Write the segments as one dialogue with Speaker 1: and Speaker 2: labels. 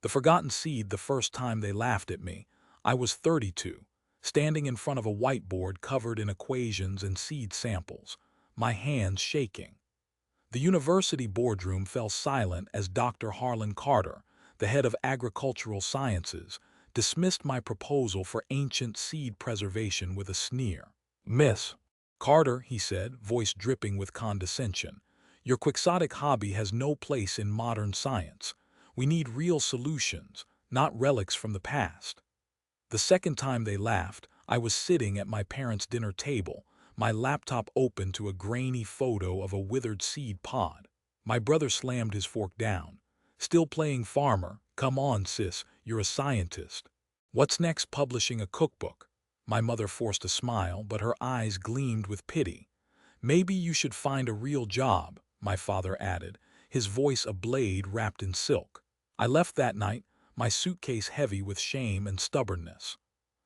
Speaker 1: The forgotten seed the first time they laughed at me. I was 32, standing in front of a whiteboard covered in equations and seed samples, my hands shaking. The university boardroom fell silent as Dr. Harlan Carter, the head of agricultural sciences, dismissed my proposal for ancient seed preservation with a sneer. "Miss Carter," he said, voice dripping with condescension, "your quixotic hobby has no place in modern science. We need real solutions, not relics from the past." The second time they laughed, I was sitting at my parents' dinner table, my laptop open to a grainy photo of a withered seed pod. My brother slammed his fork down. "Still playing farmer? Come on, sis, you're a scientist." "What's next, publishing a cookbook?" My mother forced a smile, but her eyes gleamed with pity. "Maybe you should find a real job," my father added, his voice a blade wrapped in silk. I left that night, my suitcase heavy with shame and stubbornness.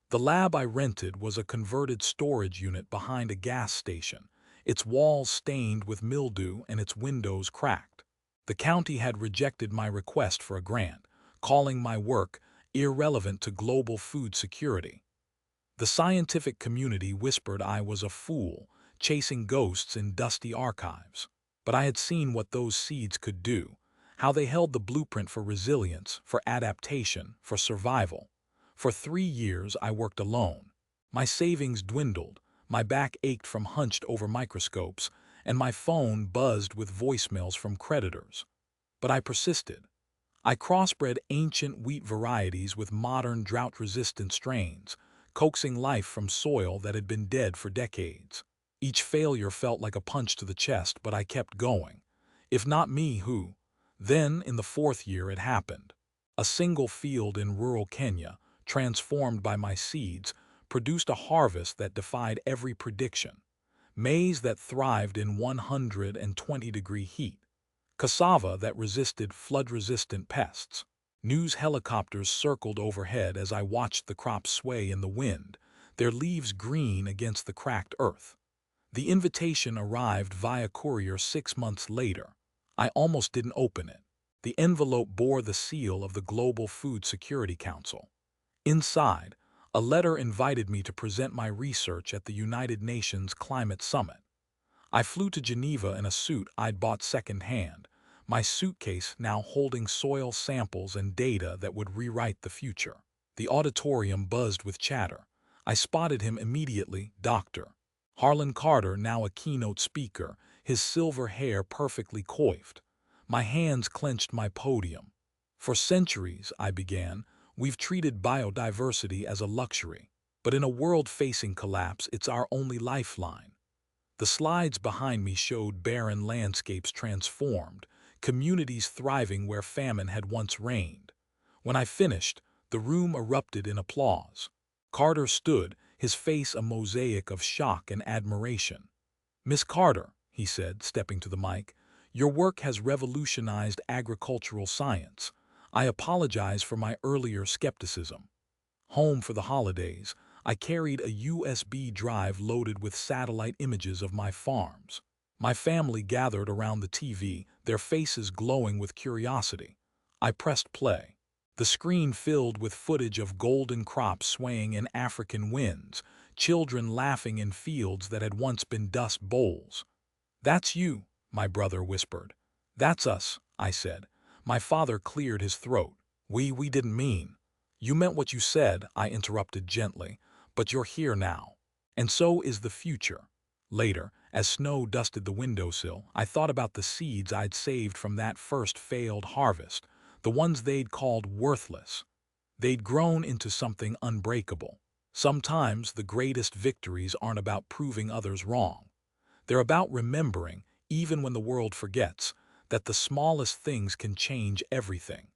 Speaker 1: The lab I rented was a converted storage unit behind a gas station, its walls stained with mildew and its windows cracked. The county had rejected my request for a grant, calling my work irrelevant to global food security. The scientific community whispered I was a fool, chasing ghosts in dusty archives. But I had seen what those seeds could do, how they held the blueprint for resilience, for adaptation, for survival. For 3 years I worked alone. My savings dwindled, my back ached from hunched over microscopes, and my phone buzzed with voicemails from creditors. But I persisted. I crossbred ancient wheat varieties with modern drought-resistant strains, coaxing life from soil that had been dead for decades. Each failure felt like a punch to the chest, but I kept going. If not me, who? Then, in the fourth year, it happened. A single field in rural Kenya, transformed by my seeds, produced a harvest that defied every prediction. Maize that thrived in 120-degree heat. Cassava that resisted flood-resistant pests. News helicopters circled overhead as I watched the crop sway in the wind, their leaves green against the cracked earth. The invitation arrived via courier 6 months later. I almost didn't open it. The envelope bore the seal of the Global Food Security Council. Inside, a letter invited me to present my research at the United Nations Climate Summit. I flew to Geneva in a suit I'd bought secondhand, my suitcase now holding soil samples and data that would rewrite the future. The auditorium buzzed with chatter. I spotted him immediately, Dr. Harlan Carter, now a keynote speaker, his silver hair perfectly coiffed. My hands clenched my podium. "For centuries," I began, "we've treated biodiversity as a luxury. But in a world facing collapse, it's our only lifeline." The slides behind me showed barren landscapes transformed, communities thriving where famine had once reigned. When I finished, the room erupted in applause. Carter stood, his face a mosaic of shock and admiration. "Miss Carter," he said, stepping to the mic, "your work has revolutionized agricultural science. I apologize for my earlier skepticism." Home for the holidays, I carried a USB drive loaded with satellite images of my farms. My family gathered around the TV, their faces glowing with curiosity. I pressed play. The screen filled with footage of golden crops swaying in African winds, children laughing in fields that had once been dust bowls. "That's you," my brother whispered. "That's us," I said. My father cleared his throat. We didn't mean." "You meant what you said," I interrupted gently, "but you're here now. And so is the future." Later, as snow dusted the windowsill, I thought about the seeds I'd saved from that first failed harvest, the ones they'd called worthless. They'd grown into something unbreakable. Sometimes the greatest victories aren't about proving others wrong. They're about remembering, even when the world forgets, that the smallest things can change everything.